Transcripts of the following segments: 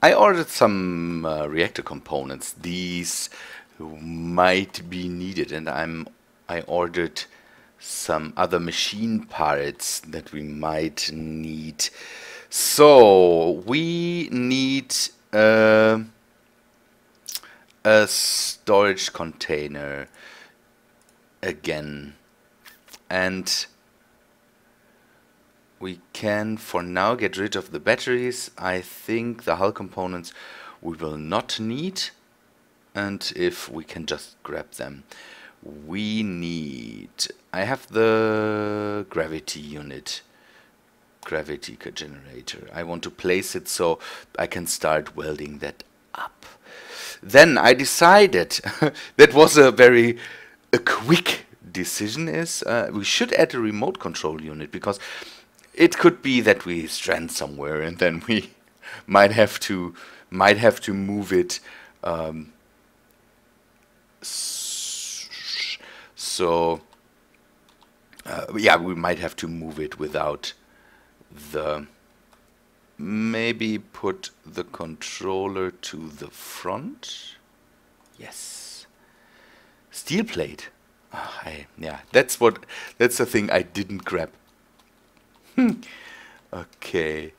I ordered some reactor components. These might be needed, and I ordered some other machine parts that we might need. So we need a storage container again, and we can for now get rid of the batteries. I think the hull components we will not need, and if we can just grab them. We need... I have the gravity unit, gravity generator. I want to place it so I can start welding that up. Then I decided, that was a quick decision, is we should add a remote control unit, because it could be that we strand somewhere and then we might have to move it. Yeah, we might have to move it without the... Maybe put the controller to the front. Yes. Steel plate. Oh, yeah, that's the thing I didn't grab. Okay.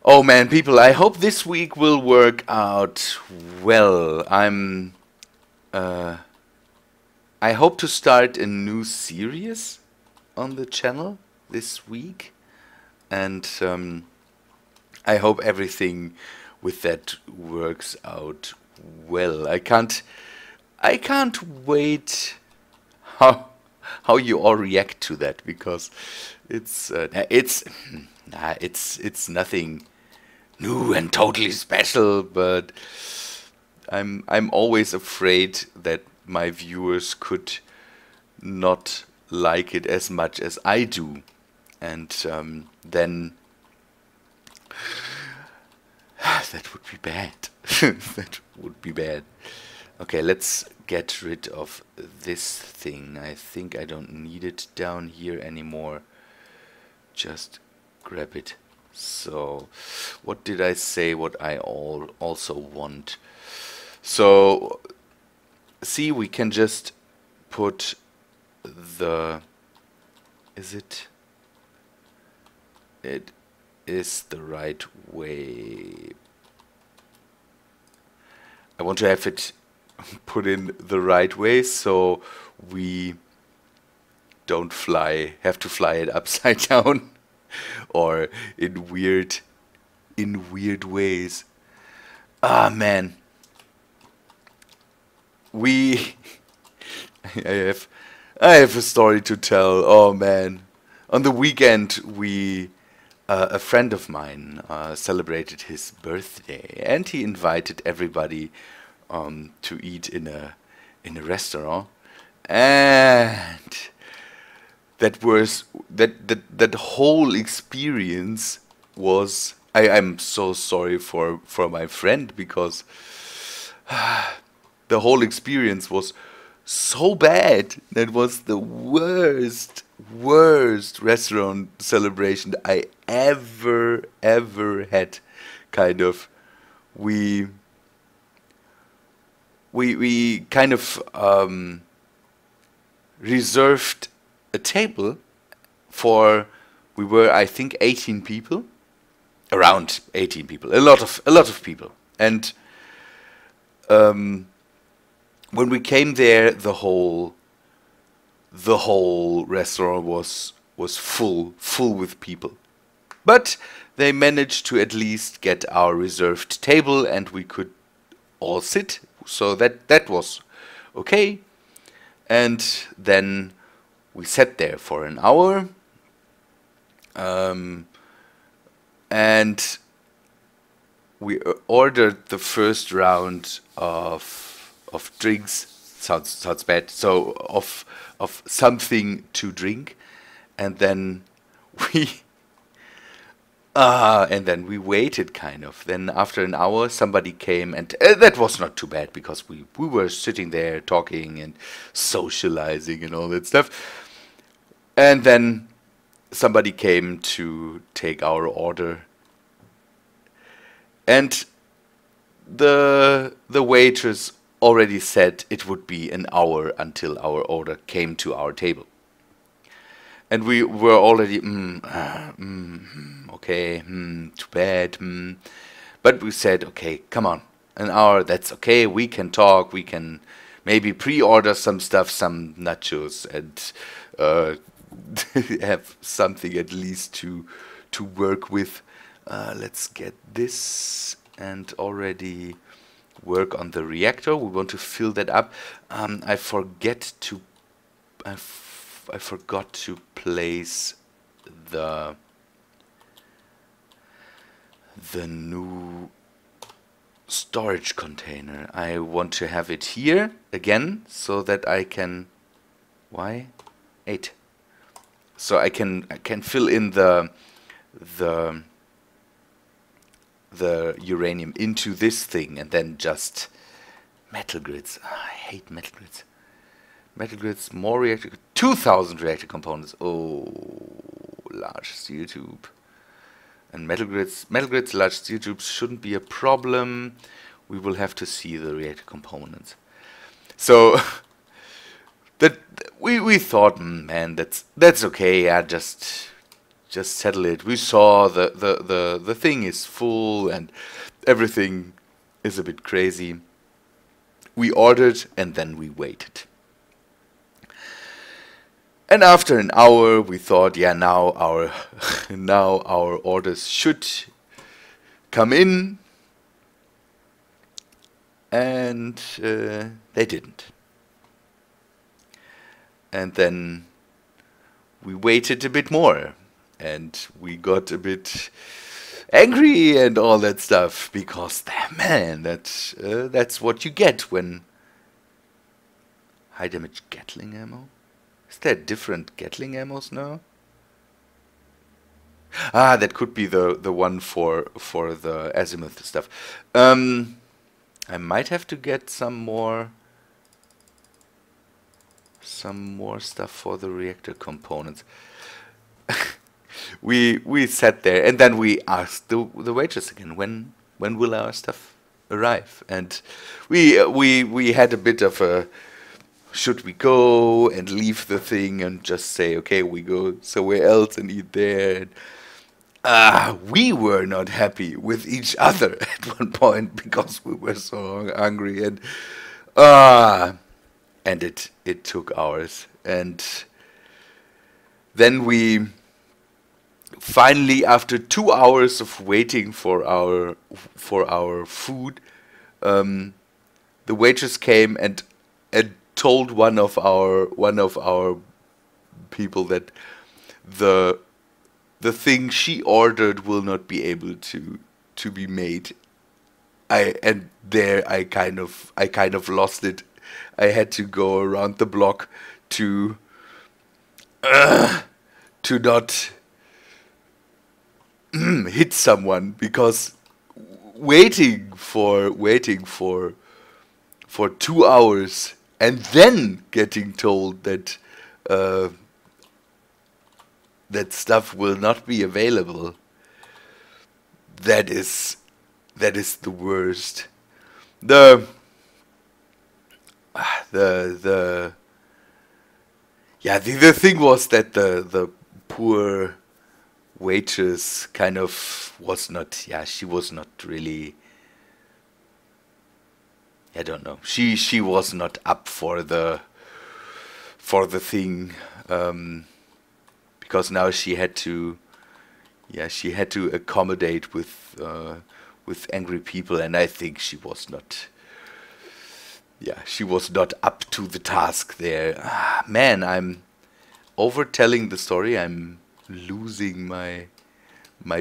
Oh man, people, I hope this week will work out well. I hope to start a new series on the channel this week, and I hope everything with that works out well. I can't wait how you all react to that, because it's nothing new and totally special, but I'm always afraid that my viewers could not like it as much as I do, and then that would be bad. That would be bad. Okay, let's get rid of this thing. I think I don't need it down here anymore. Just grab it. So, what did I say what I also want? So, see, we can just put the... It is the right way. I want to have it put in the right way, so we don't have to fly it upside down or in weird ways. Ah man, I have a story to tell. Oh man, on the weekend a friend of mine celebrated his birthday, and he invited everybody to eat in a restaurant, and that whole experience was... I'm so sorry for my friend, because the whole experience was so bad. That was the worst restaurant celebration I ever had. Kind of, we kind of reserved a table for... We were, I think, 18 people, around 18 people, a lot of people, and when we came there, the whole restaurant was full with people. But they managed to at least get our reserved table, and we could all sit, so that was okay. And then we sat there for an hour, and we ordered the first round of drinks. Sounds bad. So of something to drink, and then we waited, kind of. Then after an hour, somebody came, and that was not too bad, because we were sitting there talking and socializing and all that stuff. And then somebody came to take our order, And the waitress already said it would be an hour until our order came to our table. And we were already, okay, too bad, But we said, okay, come on, an hour, that's okay, we can talk, we can maybe pre-order some stuff, some nachos, and have something at least to work with. Let's get this and already work on the reactor. We want to fill that up. I forgot to place the new storage container. I want to have it here again so that I can, why 8, so I can fill in the uranium into this thing, and then just metal grids. I hate metal grids. Metal grids, more reactor, 2000 reactor components. Oh, large steel tube. And metal grids, large steel tubes shouldn't be a problem. We will have to see the reactor components. So that we thought, man, that's okay. Yeah, just settle it. We saw the thing is full and everything is a bit crazy. We ordered and then we waited. And after an hour, we thought, yeah, now our orders should come in, and they didn't. And then we waited a bit more, and we got a bit angry and all that stuff, because man, that's what you get when high damage Gatling ammo. Is there different Gatling ammos now? Ah, that could be the one for the azimuth stuff. I might have to get some more stuff for the reactor components. we sat there and then we asked the waitress again, when will our stuff arrive? And we had a bit of a, should we go and leave the thing and just say, okay, we go somewhere else and eat there? We were not happy with each other at one point because we were so hungry, and it took hours. And then we finally, after 2 hours of waiting for our food, the waitress came and told one of our people that the thing she ordered will not be able to be made. I kind of lost it. I had to go around the block to not hit someone, because waiting for 2 hours and then getting told that that stuff will not be available, that is the worst. The thing was that the poor waitress kind of was not, she was not really, I don't know, she was not up for the thing, because now she had to accommodate with angry people, and I think she was not up to the task there. Man, I'm overtelling the story. I'm losing my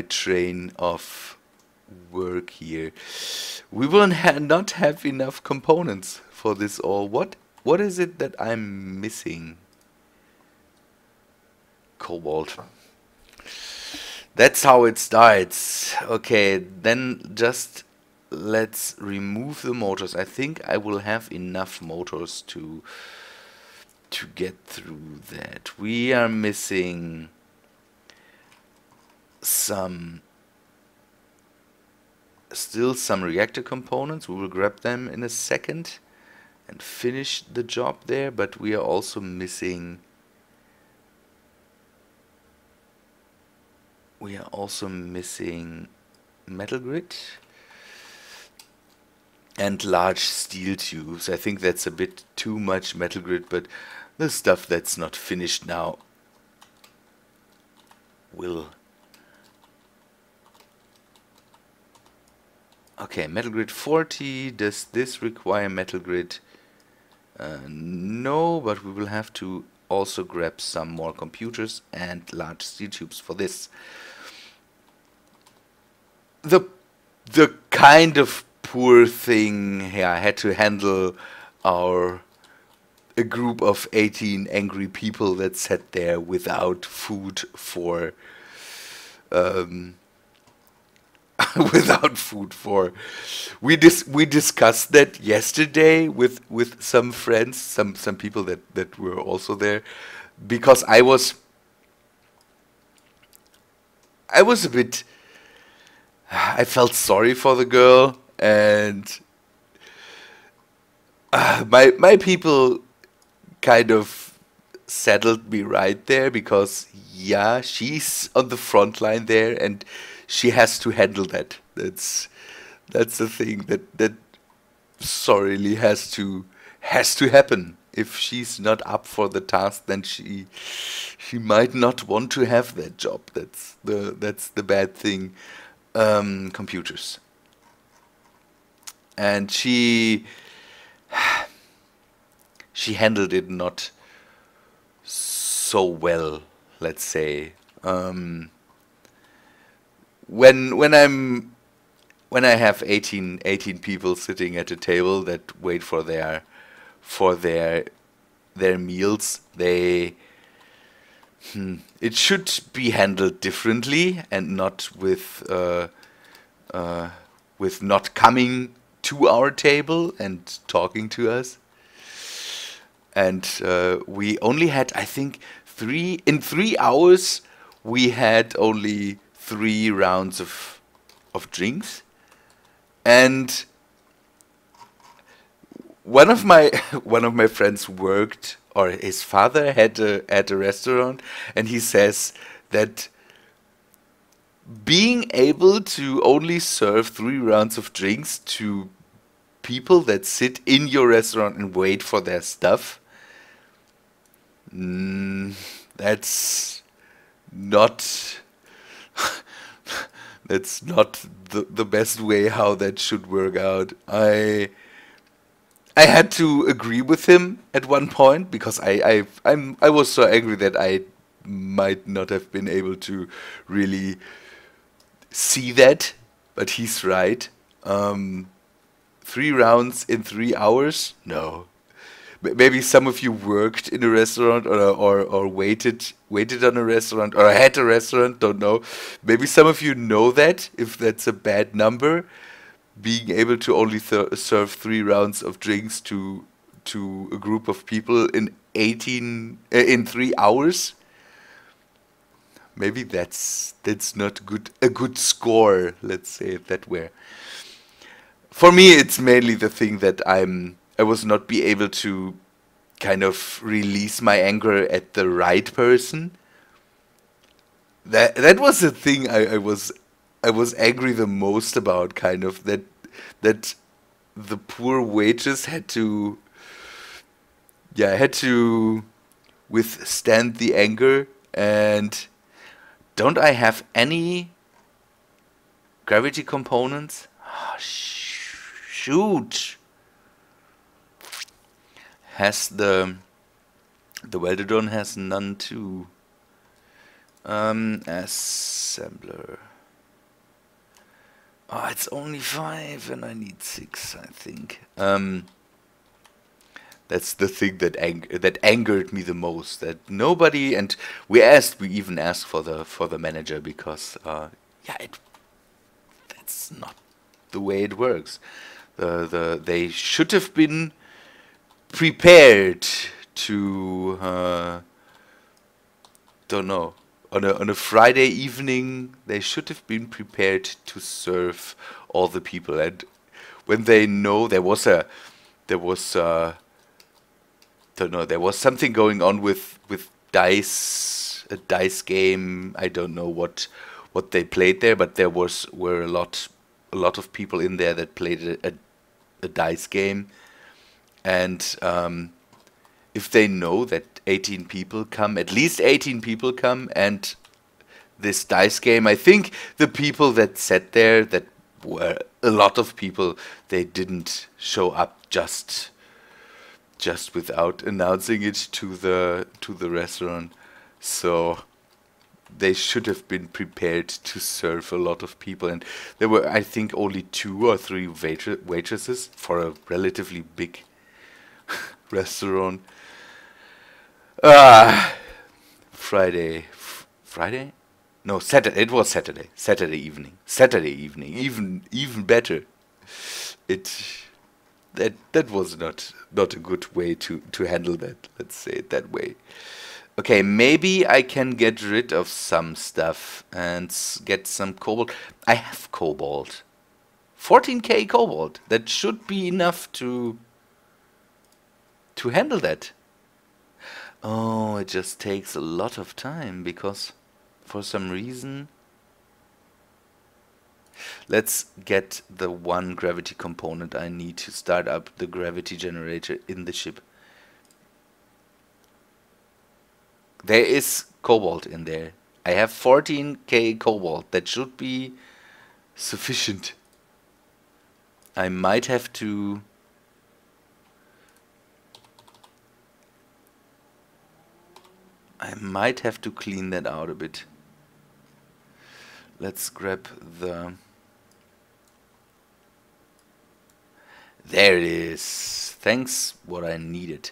train of work here. We will not have enough components for this all. What is it that I'm missing? Cobalt. That's how it starts. Okay, then just let's remove the motors. I think I will have enough motors to get through that. We are missing some still some reactor components. We will grab them in a second and finish the job there, but we are also missing metal grid and large steel tubes. I think that's a bit too much metal grid, but the stuff that's not finished now will... Okay, metal grid 40. Does this require metal grid? No, but we will have to also grab some more computers and large steel tubes for this. The kind of poor thing here, I had to handle a group of 18 angry people that sat there without food for without food for. We discussed that yesterday with some friends, some people that were also there, because I was a bit... I felt sorry for the girl, and my people kind of settled me right there, because yeah, she's on the front line there, and she has to handle that. That's the thing that sorrily has to happen. If she's not up for the task, then she might not want to have that job. That's the bad thing. Computers. And she handled it not so well, let's say. When I have 18 people sitting at a table that wait for their meals, it should be handled differently, and not with not coming to our table and talking to us. And we only had, I think, in 3 hours we had only 3 rounds of drinks. And one of my friends worked, or his father had a restaurant, and he says that being able to only serve 3 rounds of drinks to people that sit in your restaurant and wait for their stuff, that's not that's not the best way how that should work out. I had to agree with him at one point, because I was so angry that I might not have been able to really see that, but he's right. 3 rounds in 3 hours? No. Maybe some of you worked in a restaurant, or waited on a restaurant, or had a restaurant, don't know. Maybe some of you know that, if that's a bad number, being able to only serve 3 rounds of drinks to a group of people in 3 hours. Maybe that's not a good score, let's say it that way. For me, it's mainly the thing that I was not be able to kind of release my anger at the right person. That was the thing I was angry the most about, kind of, that the poor waitress had to withstand the anger. And don't I have any gravity components? Oh, shoot. Has the Welderdon has none too. Assembler. Oh, it's only 5 and I need 6, I think. That's the thing that angered me the most. That nobody, and we even asked for the manager, because that's not the way it works. They should have been prepared to don't know, on a Friday evening, they should have been prepared to serve all the people. And when they know there was don't know, there was something going on with dice, a dice game. I don't know what they played there, but there were a lot of people in there that played a dice game. And if they know that 18 people come, at least 18 people come, and this dice game, I think the people that sat there, that were a lot of people, they didn't show up just without announcing it to the restaurant. So they should have been prepared to serve a lot of people. And there were, I think, only 2 or 3 waitresses for a relatively big restaurant. Friday? No, Saturday. It was Saturday. Saturday evening. Even better. That was not a good way to handle that. Let's say it that way. Okay, maybe I can get rid of some stuff and get some cobalt. I have cobalt. 14k cobalt. That should be enough to handle that. Oh, it just takes a lot of time because for some reason... Let's get the 1 gravity component I need to start up the gravity generator in the ship. There is cobalt in there. I have 14k cobalt. That should be sufficient. I might have to... clean that out a bit. Let's grab the... There it is. Thanks, what I needed.